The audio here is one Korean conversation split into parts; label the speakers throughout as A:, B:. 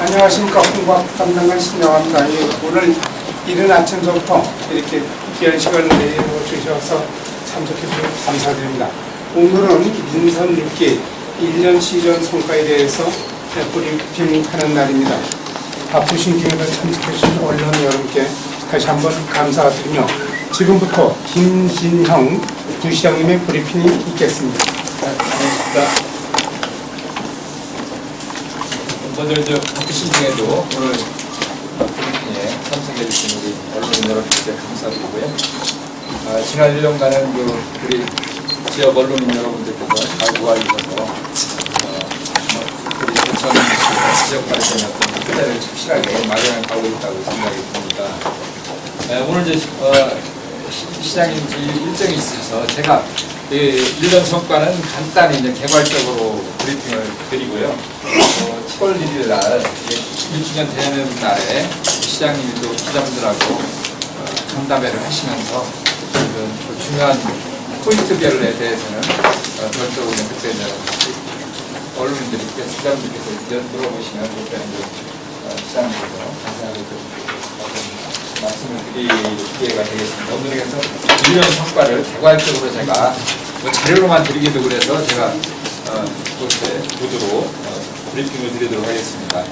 A: 안녕하십니까. 홍보학 담당관 신영합니다. 오늘 이른 아침부터 이렇게 귀한 시간을 내주셔서 참석해 주셔서 감사드립니다. 오늘은 민선 6기 1년 시전 성과에 대해서 브리핑하는 날입니다. 바쁘신 기회를 참석해 주신 언론 여러분께 다시 한번 감사드리며 지금부터 김진형 부시장님의 브리핑이 있겠습니다.
B: 고맙습니다. 먼저 바쁘신 중에도 오늘 브리핑에 참석해 주신 우리 언론 여러분께 감사드리고요. 지난 1년간은 우리 지역 언론인 여러분들께서 잘 도와주셔서 우리 대천 지역 발전에 어떤 토대를 착실하게 마련해 가고 있다고 생각이 듭니다. 오늘 이제 시장님 일정이 있어서 제가 1년 성과는 간단히 이제 개괄적으로 브리핑을 드리고요. 7월 1일 날 1주년 되는 날에 시장님도 기자분들하고 간담회를 하시면서 그 중요한 포인트별에 대해서는 별도로 그때 언론인들이 기자분들께서 물어보시면 그때는 시장님께서 자세하게 말씀을 드릴 기회가 되겠습니다. 오늘 그래서 1년 성과를 개괄적으로 제가 자료로만 드리기도 그래서 제가 그때 보도로 브리핑을 드리도록 하겠습니다.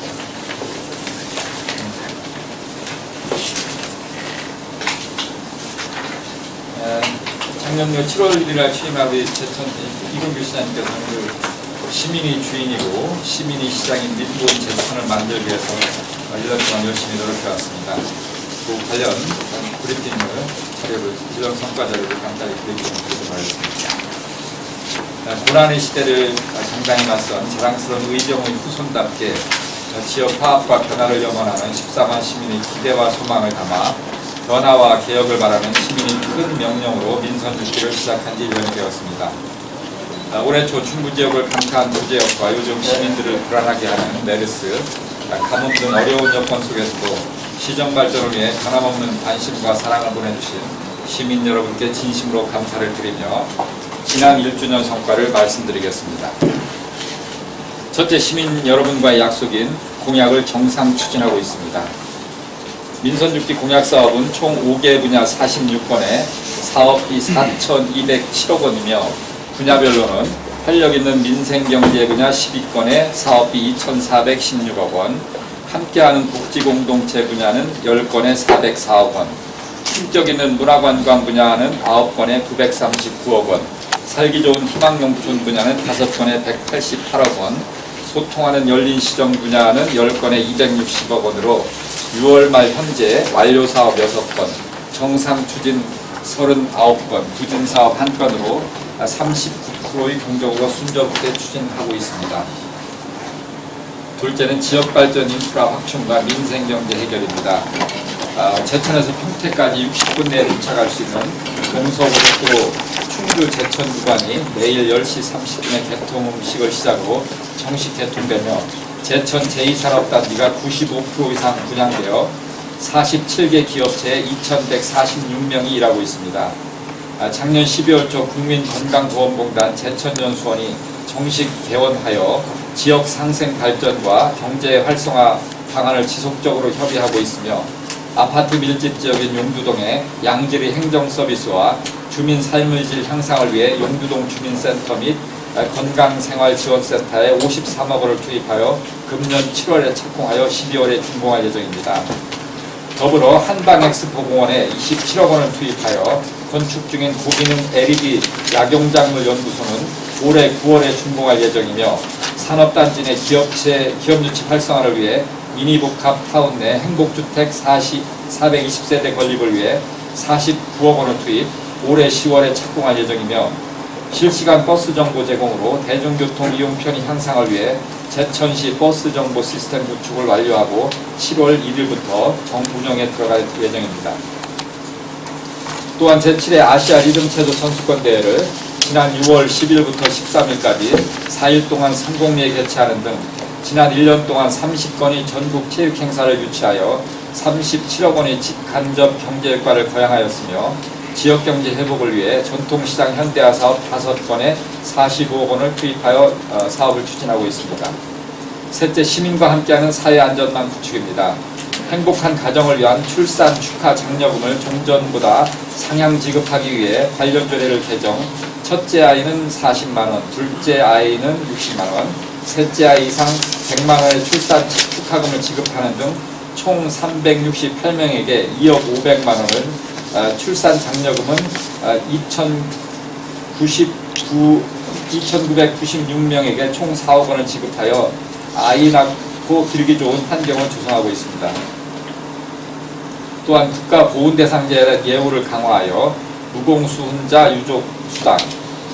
B: 작년 7월 1일 날 취임한 우리 제천 이근규 시장님께서는 시민이 주인이고 시민이 시장인 민보인 제천을 만들기 위해서 1년 동안 열심히 노력해왔습니다. 그 관련 브리핑을 자료를, 1년 성과 자료를 간단히 드리도록 하겠습니다. 고난의 시대를 장장히 맞선 자랑스러운 의정의 후손답게 지역 화합과 변화를 염원하는 14만 시민의 기대와 소망을 담아 변화와 개혁을 바라는 시민의 큰 명령으로 민선 6기를 시작한 지 1년이 되었습니다. 올해 초 중부 지역을 강타한 부재역과 요즘 시민들을 불안하게 하는 메르스, 가뭄 등 어려운 여건 속에서도 시정 발전을 위해 변함없는 관심과 사랑을 보내주신 시민 여러분께 진심으로 감사를 드리며 지난 1주년 성과를 말씀드리겠습니다. 첫째, 시민 여러분과의 약속인 공약을 정상 추진하고 있습니다. 민선 6기 공약 사업은 총 5개 분야 46건에 사업비 4,207억 원이며 분야별로는 활력 있는 민생경제 분야 12건에 사업비 2,416억 원, 함께하는 복지공동체 분야는 10건에 404억 원, 품격 있는 문화관광 분야는 9건에 939억 원, 살기 좋은 희망용품 분야는 5건에 188억 원, 소통하는 열린 시정 분야는 10건에 260억 원으로 6월 말 현재 완료 사업 6건, 정상 추진 39건, 부진 사업 1건으로 39%의 경적으로 순조롭게 추진하고 있습니다. 둘째는 지역발전 인프라 확충과 민생경제 해결입니다. 제천에서 평택까지 60분 내에 도착할 수 있는 동서고속도로 충주 제천 구간이 내일 10시 30분에 개통식을 시작으로 정식 개통되며 제천 제2산업단지가 95% 이상 분양되어 47개 기업체 2,146명이 일하고 있습니다. 작년 12월 초 국민건강보험공단 제천연수원이 정식 개원하여 지역 상생 발전과 경제 활성화 방안을 지속적으로 협의하고 있으며 아파트 밀집 지역인 용두동에 양질의 행정 서비스와 주민 삶의 질 향상을 위해 용두동 주민센터 및 건강생활지원센터에 53억 원을 투입하여 금년 7월에 착공하여 12월에 준공할 예정입니다. 더불어 한방엑스포공원에 27억 원을 투입하여 건축 중인 고기능 LED 약용작물 연구소는 올해 9월에 준공할 예정이며 산업단지 내 기업유치 활성화를 위해 미니복합 타운 내 행복주택 420세대 건립을 위해 49억 원을 투입, 올해 10월에 착공할 예정이며 실시간 버스 정보 제공으로 대중교통 이용 편의 향상을 위해 제천시 버스 정보 시스템 구축을 완료하고 7월 1일부터 정운영에 들어갈 예정입니다. 또한 제7회 아시아 리듬체조 선수권 대회를 지난 6월 10일부터 13일까지 4일 동안 성공리에 개최하는 등 지난 1년 동안 30건의 전국 체육 행사를 유치하여 37억 원의 직간접 경제 효과를 거양하였으며 지역경제 회복을 위해 전통시장 현대화 사업 5건에 45억 원을 투입하여 사업을 추진하고 있습니다. 셋째, 시민과 함께하는 사회안전망 구축입니다. 행복한 가정을 위한 출산 축하 장려금을 종전보다 상향 지급하기 위해 관련 조례를 개정. 첫째 아이는 40만원, 둘째 아이는 60만원, 셋째 아이 이상 100만원의 출산 축하금을 지급하는 등 총 368명에게 2억 500만원을, 출산 장려금은 2,996명에게 총 4억 원을 지급하여 아이 낳고 길기 좋은 환경을 조성하고 있습니다. 또한 국가 보훈 대상자의 예우를 강화하여 무공수훈자 유족수당,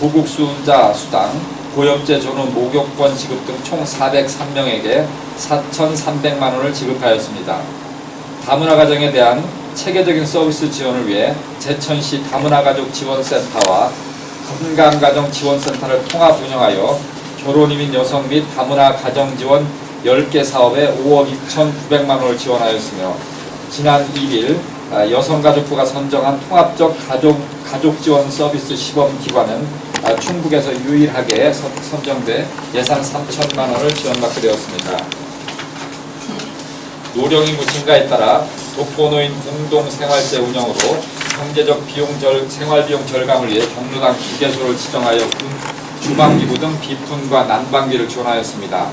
B: 고국수훈자 수당, 고엽제 전후 목욕권 지급 등 총 403명에게 4,300만 원을 지급하였습니다. 다문화 가정에 대한 체계적인 서비스 지원을 위해 제천시 다문화가족 지원센터와 건강가정 지원센터를 통합 운영하여 결혼 이민 여성 및 다문화 가정 지원 10개 사업에 5억 2,900만 원을 지원하였으며, 지난 1일 여성가족부가 선정한 통합적 가족 지원 서비스 시범기관은 충북에서 유일하게 선정돼 예산 3천만 원을 지원받게 되었습니다. 노령인구 증가에 따라 독거노인 공동생활제 운영으로 경제적 생활비용 절감을 위해 경로당 2개소를 지정하여 주방기구 등 비품과 난방비를 지원하였습니다.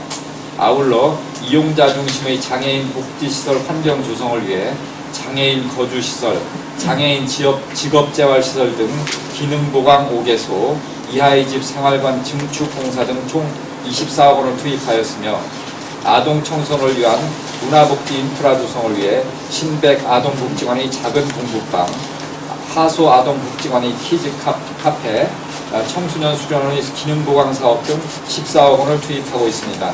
B: 아울러 이용자 중심의 장애인 복지시설 환경 조성을 위해 장애인 거주시설, 장애인 직업재활시설 등 기능보강 5개소, 이하의 집 생활관 증축공사 등 총 24억 원을 투입하였으며, 아동 청소년을 위한 문화복지 인프라 조성을 위해 신백 아동복지관의 작은 공부방, 하소 아동복지관의 키즈 카페, 청소년 수련원의 기능보강 사업 등 14억 원을 투입하고 있습니다.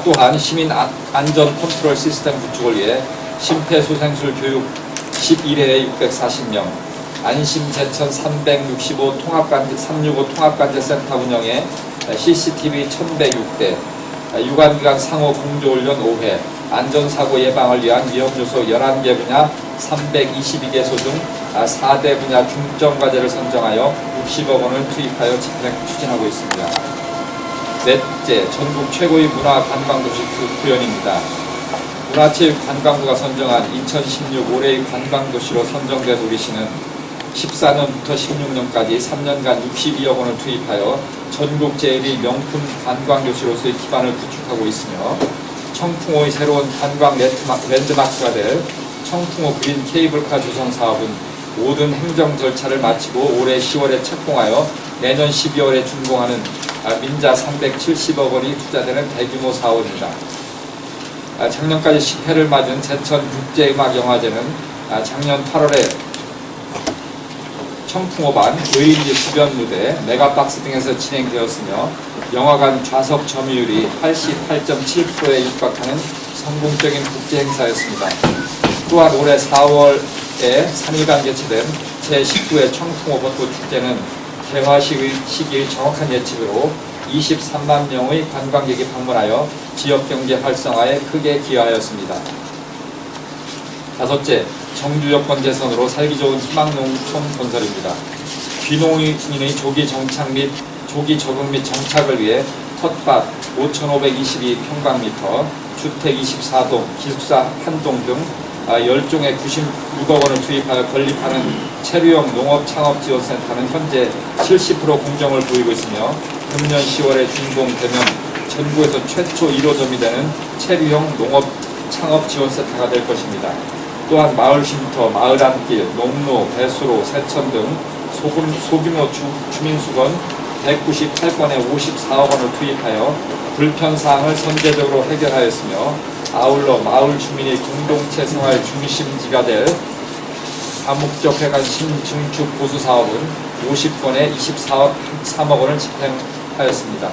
B: 또한 시민 안전 컨트롤 시스템 구축을 위해 심폐소생술 교육 11회에 640명, 안심 제천 365 통합관제센터 운영에 CCTV 1106대, 유관기관 상호 공조훈련 5회, 안전사고 예방을 위한 위험요소 11개 분야 322개소 등 4대 분야 중점과제를 선정하여 60억 원을 투입하여 추진하고 있습니다. 넷째, 전국 최고의 문화관광도시 구현입니다. 문화체육관광부가 선정한 2016 올해의 관광도시로 선정된 우리시는 14년부터 16년까지 3년간 62억 원을 투입하여 전국 제1위 명품 관광도시로서의 기반을 구축하고 있으며, 청풍호의 새로운 관광 랜드마크가 될 청풍호 그린 케이블카 조성 사업은 모든 행정 절차를 마치고 올해 10월에 착공하여 내년 12월에 준공하는 민자 370억 원이 투자되는 대규모 사업입니다. 작년까지 10회를 맞은 제천국제음악영화제는 작년 8월에 청풍호반, 의인지 수변 무대, 메가박스 등에서 진행되었으며, 영화관 좌석 점유율이 88.7%에 육박하는 성공적인 국제 행사였습니다. 또한 올해 4월에 3일간 개최된 제19회 청풍호 벚꽃 축제는 개화 시기의 정확한 예측으로 23만 명의 관광객이 방문하여 지역경제 활성화에 크게 기여하였습니다. 다섯째, 정주 여건 개선으로 살기 좋은 희망농촌 건설입니다. 귀농인의 조기 정착 및 조기 적응 및 정착을 위해 텃밭 5,522평방미터, 주택 24동, 기숙사 1동 등 10종에 96억 원을 투입하여 건립하는 체류형 농업창업지원센터는 현재 70% 공정을 보이고 있으며, 금년 10월에 준공되면 전국에서 최초 1호점이 되는 체류형 농업창업지원센터가 될 것입니다. 또한 마을 쉼터, 마을 안길, 농로, 배수로, 세천 등 소규모 주민수건 198건에 54억 원을 투입하여 불편사항을 선제적으로 해결하였으며, 아울러 마을 주민의 공동체 생활 중심지가 될 다목적 회관 신증축 보수 사업은 50건에 23억 원을 집행하였습니다.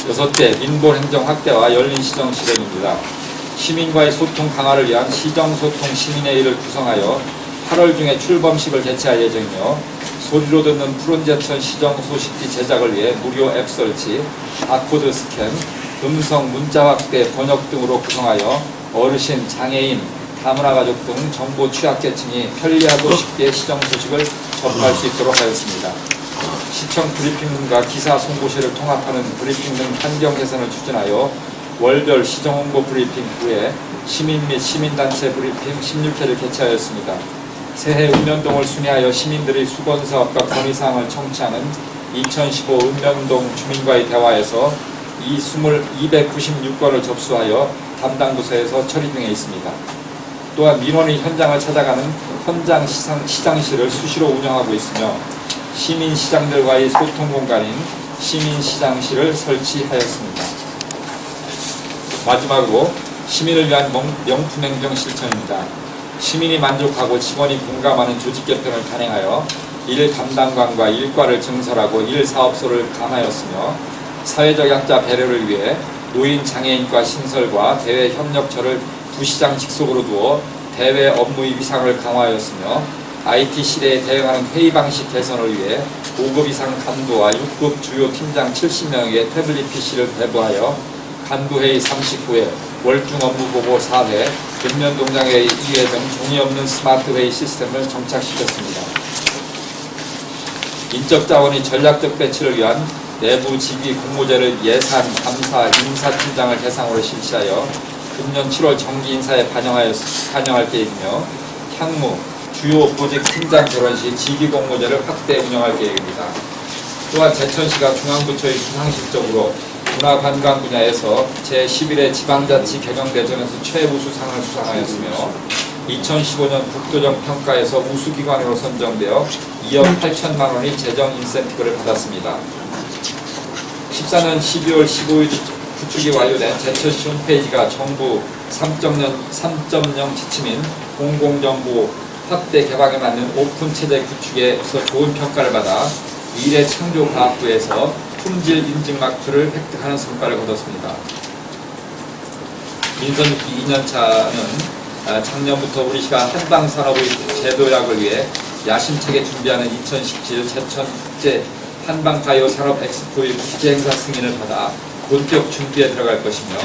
B: 여섯째, 민본 행정 확대와 열린 시정 실행입니다. 시민과의 소통 강화를 위한 시정소통 시민회의를 구성하여 8월 중에 출범식을 개최할 예정이며, 소리로 듣는 푸른제천 시정소식지 제작을 위해 무료 앱 설치, 바코드 스캔, 음성 문자 확대 번역 등으로 구성하여 어르신, 장애인, 다문화가족 등 정보 취약계층이 편리하고 쉽게 시정소식을 접할 수 있도록 하였습니다. 시청 브리핑과 기사 송고시를 통합하는 브리핑 등 환경 개선을 추진하여 월별 시정 홍보 브리핑 후에 시민 및 시민단체 브리핑 16회를 개최하였습니다. 새해 읍면동을 순회하여 시민들의 수건사업과 건의사항을 청취하는 2015 읍면동 주민과의 대화에서 296건을 접수하여 담당 부서에서 처리 중에 있습니다. 또한 민원의 현장을 찾아가는 현장 시장실을 수시로 운영하고 있으며 시민시장들과의 소통 공간인 시민시장실을 설치하였습니다. 마지막으로 시민을 위한 명품 행정 실천입니다. 시민이 만족하고 직원이 공감하는 조직 개편을 단행하여 일 담당관과 일과를 증설하고 일 사업소를 강화하였으며 사회적 약자 배려를 위해 노인 장애인과 신설과 대외 협력처를 부시장 직속으로 두어 대외 업무의 위상을 강화하였으며 IT 시대에 대응하는 회의 방식 개선을 위해 5급 이상 간부와 6급 주요 팀장 70명에게 태블릿 PC를 배부하여 간부회의 39회, 월중 업무보고 4회, 읍면동장회의 2회 등 종이 없는 스마트 회의 시스템을 정착시켰습니다. 인적 자원의 전략적 배치를 위한 내부 직위 공모제를 예산, 감사, 인사팀장을 대상으로 실시하여 금년 7월 정기 인사에 반영할 계획이며 향후 주요 보직 팀장 결혼 시 직위 공모제를 확대 운영할 계획입니다. 또한 제천시가 중앙부처의 수상식적으로 문화관광 분야에서 제11회 지방자치 경영대전에서 최우수상을 수상하였으며 2015년 국도정 평가에서 우수기관으로 선정되어 2억 8천만 원의 재정 인센티브를 받았습니다. 14년 12월 15일 구축이 완료된 제천시 홈페이지가 정부 3.0 지침인 공공정보 확대 개방에 맞는 오픈 체제 구축에서 좋은 평가를 받아 미래창조과학부에서 품질 인증 마크를 획득하는 성과를 거뒀습니다. 민선 6기 2년차는 작년부터 우리시가 한방산업의 제도약을 위해 야심차게 준비하는 2017 제천제 한방바이오 산업 엑스포의 국제행사 승인을 받아 본격 준비에 들어갈 것이며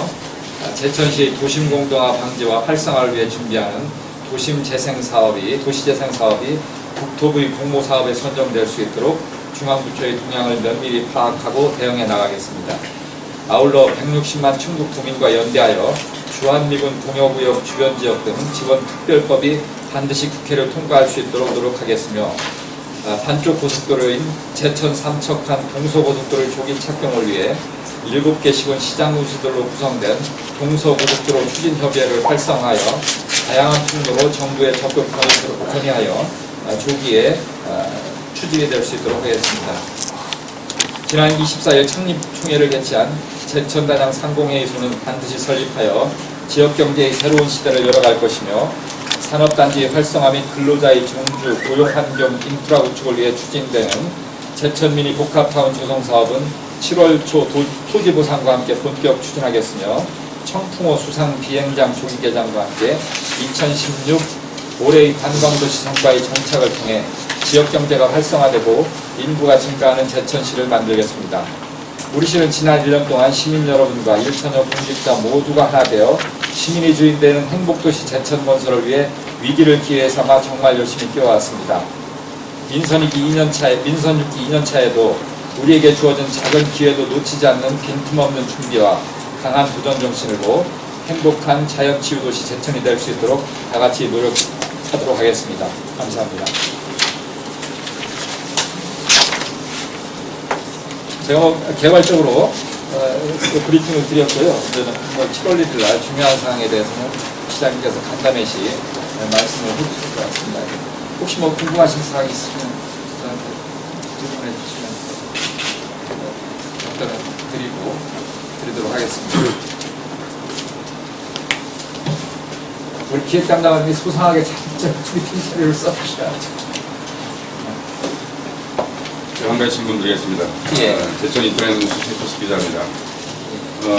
B: 제천시 도심공동화 방지와 활성화를 위해 준비하는 도시재생 사업이 국토부의 공모사업에 선정될 수 있도록 중앙부처의 동향을 면밀히 파악하고 대응해 나가겠습니다. 아울러 160만 충북 도민과 연대하여 주한미군 공여구역 주변 지역 등 지원 특별법이 반드시 국회를 통과할 수 있도록 노력하겠으며 반쪽 고속도로인 제천 삼척간 동서고속도로의 조기 착경을 위해 7개 시군 시장 운수들로 구성된 동서고속도로 추진협의회를 활성화하여 다양한 통로로 정부의 적극 건의하여 조기에 추진이 될 수 있도록 하겠습니다. 지난 24일 창립총회를 개최한 제천단양 상공회의소는 반드시 설립하여 지역경제의 새로운 시대를 열어갈 것이며 산업단지의 활성화 및 근로자의 정주, 고용환경, 인프라 구축을 위해 추진되는 제천미니 복합타운 조성사업은 7월 초 토지 보상과 함께 본격 추진하겠으며 청풍호 수상 비행장 조기 개장과 함께 2016 올해의 관광도시 성과의 정착을 통해 지역경제가 활성화되고 인구가 증가하는 제천시를 만들겠습니다. 우리시는 지난 1년 동안 시민 여러분과 1천여 공직자 모두가 하나 되어 시민이 주인되는 행복도시 제천 건설을 위해 위기를 기회에 삼아 정말 열심히 뛰어왔습니다. 민선 6기 2년차에도 우리에게 주어진 작은 기회도 놓치지 않는 빈틈없는 준비와 강한 도전 정신으로 행복한 자연치유도시 제천이 될 수 있도록 다같이 노력하도록 하겠습니다. 감사합니다. 제가 개괄적으로 브리핑을 드렸고요. 7월 1일 날 중요한 사항에 대해서는 시장님께서 간담회시 말씀을 해주실 것 같습니다. 혹시 궁금하신 사항이 있으시면 저한테 질문해 주시면 답변을 드리도록 하겠습니다. 우리 기획 담당관님이 소상하게 잘 브리핑 자료를 써주셔야죠.
C: 한 가지 질문 드리겠습니다.
B: 예.
C: 제천 인터넷 뉴스 최토스 기자입니다.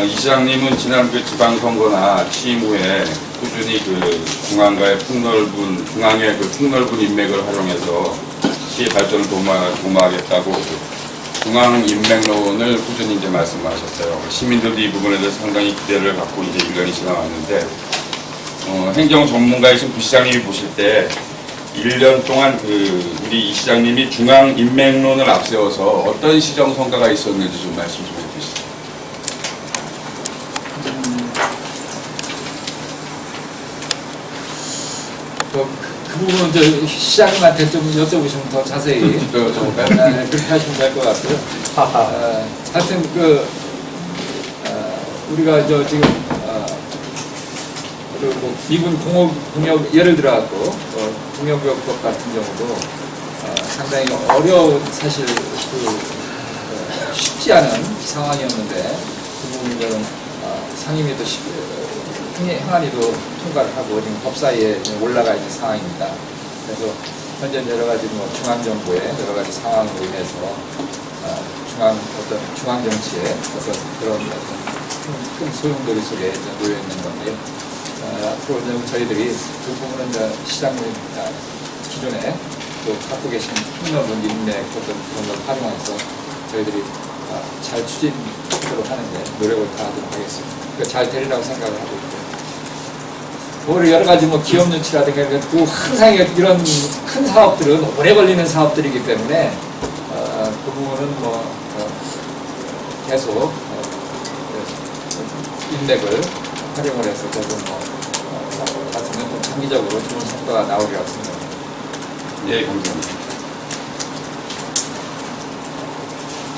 C: 이 시장님은 지난 지방선거나 취임 후에 꾸준히 중앙의 폭넓은 인맥을 활용해서 시의 발전을 도모하겠다고 중앙 인맥론을 꾸준히 이제 말씀하셨어요. 시민들도 이 부분에 대해서 상당히 기대를 갖고 이제 1년이 지나왔는데 행정 전문가이신 부시장님이 보실 때 1년 동안 우리 이 시장님이 중앙인맥론을 앞세워서 어떤 시정 성과가 있었는지 좀 말씀 좀 해주시죠.
B: 그 부분은 이제 시장님한테 좀 여쭤보시면 더 자세히
C: 여쭤볼까요?
B: 그렇게 하시면 될 것 같고요. 하여튼 우리가 지금 그리고 뭐 미군 공역 예를 들어갖고 공역요법 같은 경우도 상당히 어려운 사실 쉽지 않은 상황이었는데 그 부분은 상임위도 행안위도 통과를 하고 지금 법사위에 올라가 있는 상황입니다. 그래서 현재 여러 가지 뭐 중앙정부의 여러 가지 상황으로 인해서 중앙 정치의 그런 큰 소용돌이 속에 놓여 있는 건데 앞으로 저희들이 그 부분은 시장님 기존에 또 갖고 계신 폭넓은 인맥 그런 걸 활용해서 저희들이 잘 추진하도록 하는데 노력을 다하도록 하겠습니다. 그러니까 잘 되리라고 생각을 하고 있고요. 오히려 여러 가지 뭐 기업 눈치라든가 또 항상 이런 큰 사업들은 오래 걸리는 사업들이기 때문에 그 부분은 뭐 계속 인맥을 활용을 해서 계속 같으면 또 장기적으로 좋은 성과가 나오리라고 생각합니다.
C: 예, 감사합니다.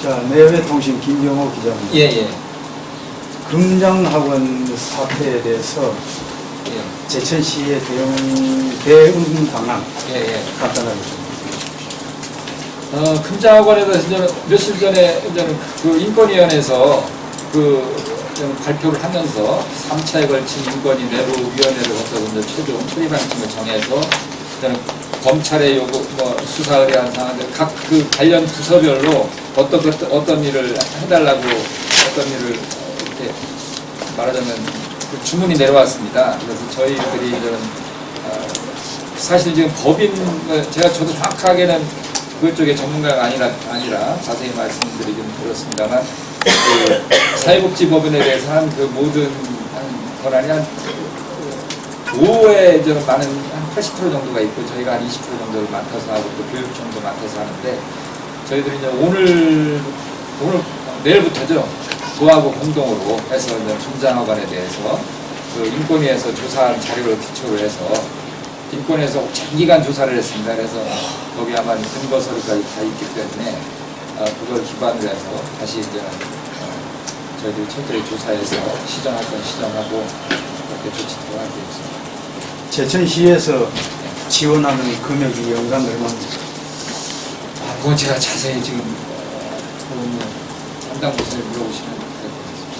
D: 자, 내외통신 김경호 기자입니다.
B: 예.
D: 금장학원 사태에 대해서
B: 예.
D: 제천시의 대응 방안
B: 예.
D: 간단하게 좀.
B: 금장학원에 대해서 저는 며칠 전에 저는 그 인권위원회에서 발표를 하면서 3차에 걸친 인권위 내부 위원회를 거쳐서 최종 처리 방침을 정해서 저는 검찰의 요구, 수사 의뢰한 사항들 각 그 관련 부서별로 어떤 일을 해달라고 어떤 일을 이렇게 말하자면 그 주문이 내려왔습니다. 그래서 저희들이 이제는 사실 지금 법인 저도 정확하게는 그쪽에 전문가가 아니라 자세히 말씀드리기는 그렇습니다만 그 사회복지법인에 대해서는 그 모든 권한이 한 5에 저는 많은 한 80% 정도가 있고 저희가 한 20% 정도를 맡아서 하고 또 교육 정도 맡아서 하는데 저희들이 이제 오늘 내일부터죠. 도하고 공동으로 해서 금장학원에 대해서 그 인권위에서 조사한 자료를 기초로 해서 인권위에서 장기간 조사를 했습니다. 그래서 거기 아마 근거서류까지 다 있기 때문에 그걸 기반으로 해서 다시 이제 저희들이 철저히 조사해서 시정할 건 시정하고 그렇게 조치하도록 하겠습니다.
D: 제천시에서 지원하는 금액이 연간 얼마입니까?
B: 그건 제가 자세히 지금 담당 부서에 물어보시면 될 것 같습니다.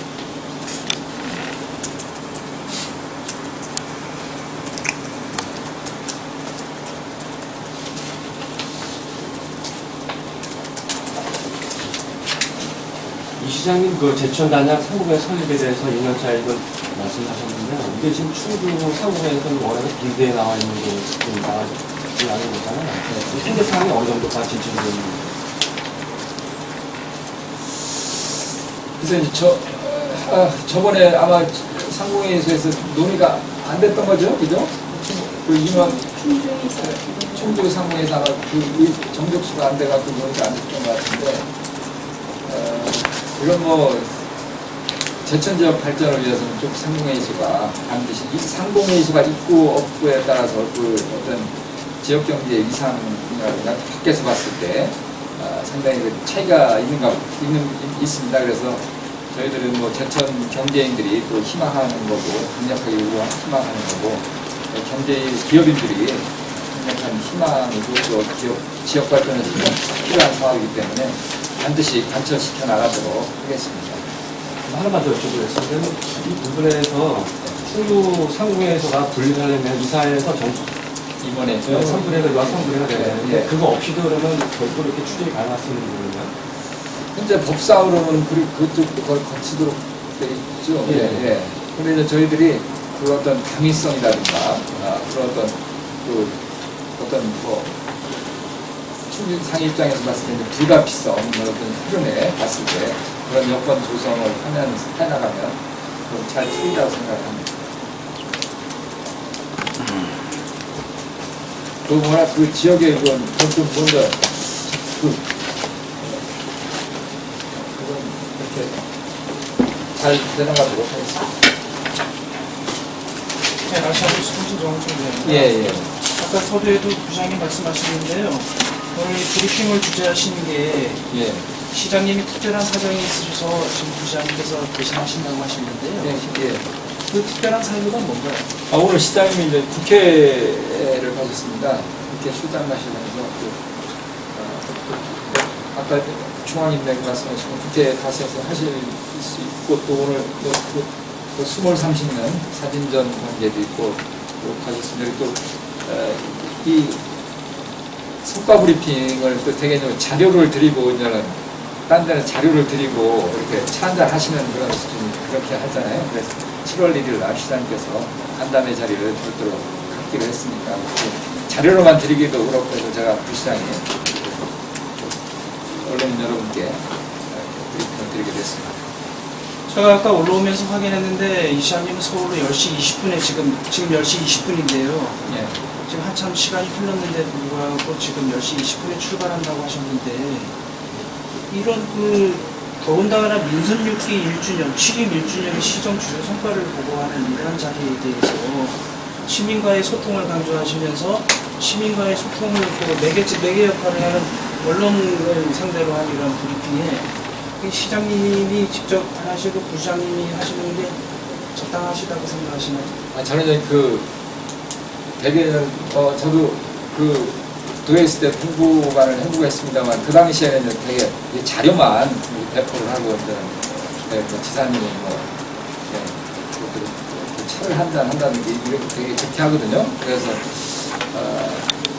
E: 이 시장님 그 제천 단양 상공회 설립에 대해서 2년차 이걸 말씀하셨는데 이게 지금 충주 상공회에서는 원래는 빌드에 나와 있는 게 지금 나와있지 않은 거잖아요. 현재 상황이 어느 정도까지 진출이 되는
B: 그래서 이제 저번에 아마 상공회의소에서 논의가 안 됐던 거죠, 그죠? 그 인원 충주 상공회에서 아마 그 정족수가 안 돼갖고 논의가 안 됐던 것 같은데 이건 뭐 제천 지역 발전을 위해서는 좀 상공회의소가 반드시 이 상공회의소가 있고 없고에 따라서 그 어떤 지역 경제 이상이나 밖에서 봤을 때 상당히 그 차이가 있습니다. 그래서 저희들은 뭐 제천 경제인들이 또 희망하는 거고 강력하게 희망하는 거고 기업인들이 강력한 희망이고 또 지역 발전에서 필요한 상황이기 때문에 반드시 관철시켜 나가도록 하겠습니다.
E: 하나만 더 여쭤보겠습니다. 이 부분에서 충주 상공회에서가 분리하려면 이사에서
B: 이번에
E: 3분의 1과 3분의 1가 되는데 그거 없이도 그러면 별도로 이렇게 추진이 가능할 수 있는 부분이요?
B: 현재 법상으로는 그쪽도 그걸 거치도록 돼 있죠. 예. 그런데 이제 저희들이 그 어떤 당위성이라든가 그런 어떤 충주상 입장에서 봤을 때 불가피성 어떤 흐름에 봤을 때 그런 여건 조성을 해나가면 잘 풀린다고 생각합니다. 워낙 그 지역의 그건 좀 먼저 그건 이렇게 잘 되나가도록 하겠습니다.
F: 네, 다시 한번 수진 정원총장입니다.
B: 예.
F: 아까 서두에도 부장님 말씀하시는데요. 오늘 브리핑을 주재하시는 게
B: 예.
F: 시장님이 특별한 사정이 있으셔서 지금 부장님께서 대신하신다고 하시는데요.
B: 예.
F: 그 특별한 사유가 뭔가요?
B: 오늘 시장님이 이제 국회를 가셨습니다. 국회 출장 가시면서 아까 중앙인맥 말씀하신 국회에 가셔서 하실 수 있고 또 오늘 또 스몰 30년 사진전 관계도 있고 또 가셨습니다. 또 이 성과 브리핑을 또 되게 자료를 드리고 이제는 딴 데는 자료를 드리고 이렇게 차 한잔 하시는 그런 수준 그렇게 하잖아요. 그래서 7월 1일 날 시장님께서 간담회 자리를 별도로 갖기로 했으니까 자료로만 드리기도 그렇고 해서 제가 부시장에 언론 여러분께 브리핑을 드리게 됐습니다.
F: 제가 아까 올라오면서 확인했는데 이 시장님은 서울로 10시 20분에 지금 10시 20분인데요.
B: 예.
F: 지금 한참 시간이 흘렀는데도 불구하고 지금 10시 20분에 출발한다고 하셨는데 이런 더군다나 민선 6기 1주년, 취임 1주년의 시정 주요 성과를 보고하는 이러한 자리에 대해서 시민과의 소통을 강조하시면서 시민과의 소통을 매개 역할을 하는 언론을 상대로 한 이런 브리핑에 시장님이 직접 하시고 부장님이 하시는 게 적당하시다고 생각하시나요?
B: 저는 이제 되게 저도 도에 있을 때 공부만을 해보고 했습니다만 그 당시에는 되게 자료만 배포를 하고 지사님이 차를 한다는 게 이렇게 되게 그렇게 하거든요. 그래서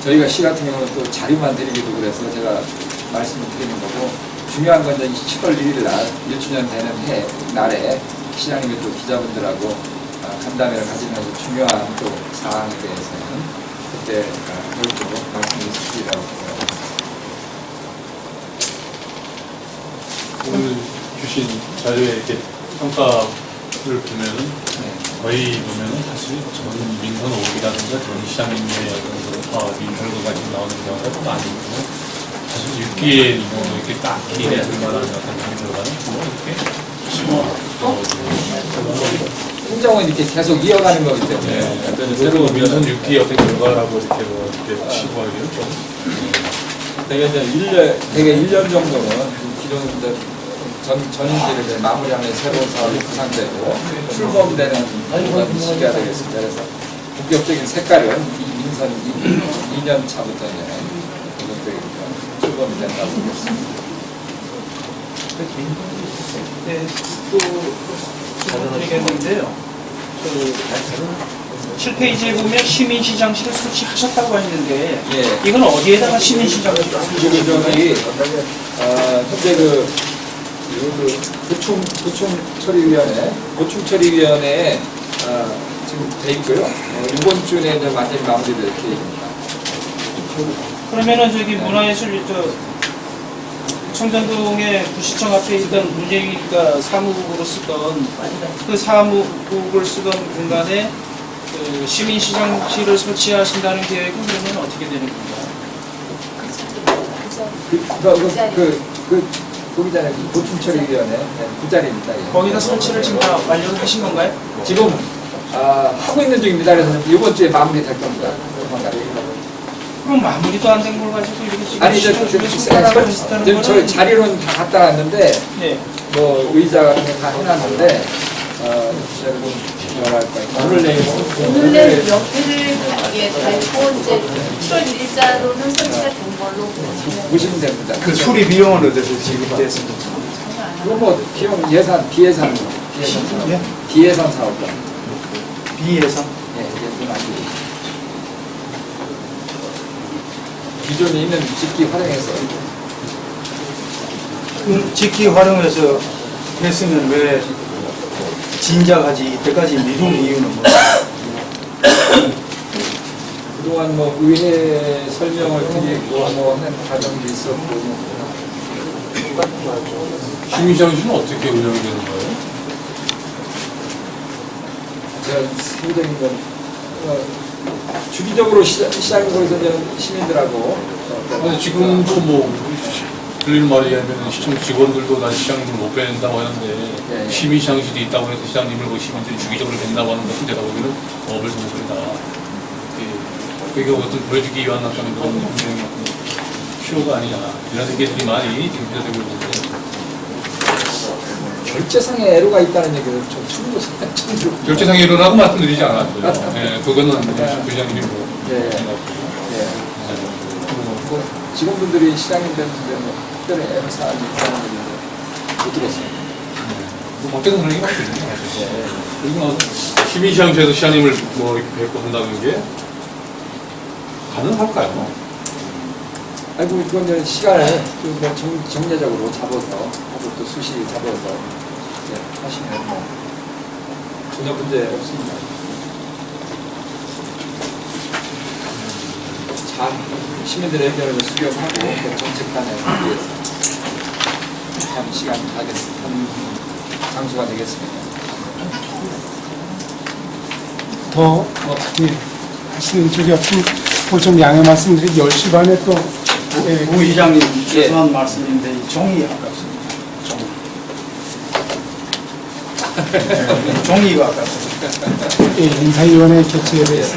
B: 저희가 시 같은 경우는 또 자료만 드리기도 그래서 제가 말씀을 드리는 거고 중요한 건 이제 7월 1일 날 1주년 되는 날에 시장님이 또 기자분들하고 간담회를 가지면서 중요한 또 사항에 대해서는 그때 별도로 말씀을 드리라고
G: 오늘 주신 자료에 이렇게 평가를 보면은 거의 보면은 사실 전 민선 5기라든가 전 시장님의 어떤 파업이 결과가 지금 나오는 경우가 또 많이 있고 사실 6기에 이렇게 딱히 들만한 어떤 결과는 이렇게
B: 행정은 이렇게 계속 이어가는 거기 때문에
G: 그래도 민선 6기의 어떤 결과라고 이렇게 이렇게 치부하기는 좀
B: 되게 1년 정도는 기존 전인지를 이제 마무리하면 새로운 사업이 구상되고 출범되는 그런 시기가 되겠습니다. 그래서 본격적인 색깔은 이 민선 2년 차부터 이제 본격적인 출범이 된다고 보겠습니다.
F: 네, 또 드리겠는데요. 7페이지에 보면 시민시장실을 설치하셨다고 했는데
B: 예.
F: 이건 어디에다가 시민시장실을
B: 저기 현재 고충처리위원회에 지금 돼 있고요. 이번 주에 이제 완전히 마무리될 계획입니다.
F: 그러면은 저기 문화예술 청담동의 구시청 앞에 있던 문재기가 사무국으로 쓰던 그 사무국을 쓰던 공간에 시민시장실을 설치하신다는 계획은 그러면 어떻게 되는 건가요?
B: 거기잖아요. 고충처리위원회 그 자리입니다. 예.
F: 거기다 설치를 지금 다 완료를 하신 건가요?
B: 지금 하고 있는 중입니다. 그래서 이번 주에 마무리될 겁니다.
F: 그럼 마무리도 안 된 걸 가지고 이렇게 지금
B: 아니
F: 시정 중에 손가락을 비슷하는
B: 지금 저희
F: 거는
B: 자리로는 다 갖다 놨는데
F: 네.
B: 뭐 의자 같은 거 다 해놨는데 뭐랄까 오늘 내일
H: 오늘 옆에를 달고 이제 7월 1일자로는 설치가 된 걸로
B: 보시면 됩니다.
D: 그 수리 비용은 어디서 지급됐습니까?
B: 그건 뭐 비용 비예산 사업과
D: 비예산?
B: 이게 좀 아니고 기존에 있는 집기 활용해서
D: 직기 활용해서 했으면 왜 진작하지 이때까지 미룬 이유는 뭐예요?
B: 그동안 뭐 의회 설명을 드리고 뭐 하는 과정도 있었고
G: 시민시장실은 어떻게 운영이 되는 거예요?
B: 제가 상적인 건 주기적으로 시장에서 이제 시민들하고
G: 아니, 지금도 뭐 들리는 말이 하면 시청 직원들도 난 시장님을 못 뵌다고 하는데
B: 예, 예.
G: 시민시장실이 있다고 해서 시장님을 그 시민들이 주기적으로 뵌다고 하는 것은 제가 보기에는 어불 소설이다. 그게 어떤 보여주기 위한 어떤 그런 분명히 쇼가 아니냐 이런 얘기들이 많이 지금 되고 있는데
B: 결제상의 애로가 있다는 얘기를 좀 처음 들었어요.
G: 결제상의 일어나고 말씀드리지 않았어요. 예, 그거는 부장님이 뭐
B: 예.
G: 생각하고.
B: 뭐 직원분들이 시장님들한테 뭐 특별히 애로사항이 있다는 얘기를 못 들었어요.
G: 뭐 밖에서 그런 얘기 많이 들리죠. 그리고 나서 시민시장에서 시장님을 뭐 이렇게 뵙고 한다는 게 가능할까요?
B: 아이고 이건 이제 시간을 뭐 정례적으로 잡아서 하고 또 수시 잡아서 하시면 뭐 전혀 문제 없습니다. 잘 시민들의 의견을 수렴하고 그 정책단에 위해서 한 시간 하겠습니다. 한 장소가 되겠습니다.
A: 더 하시는 적이 없으면 좀 양해 말씀드리기 10시 반에 또
D: 부의장님 죄송한 말씀인데 이 종이 아깝습니다. 종이가 아깝습니다.
A: 인사위원회 개최에 대해서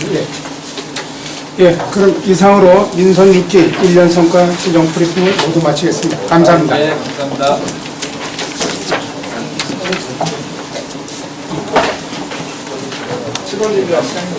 A: 그럼 이상으로 민선 6기 1년 성과 시정 브리핑을 모두 마치겠습니다. 감사합니다.
B: 네, 감사합니다. 시골 얘기가 시장님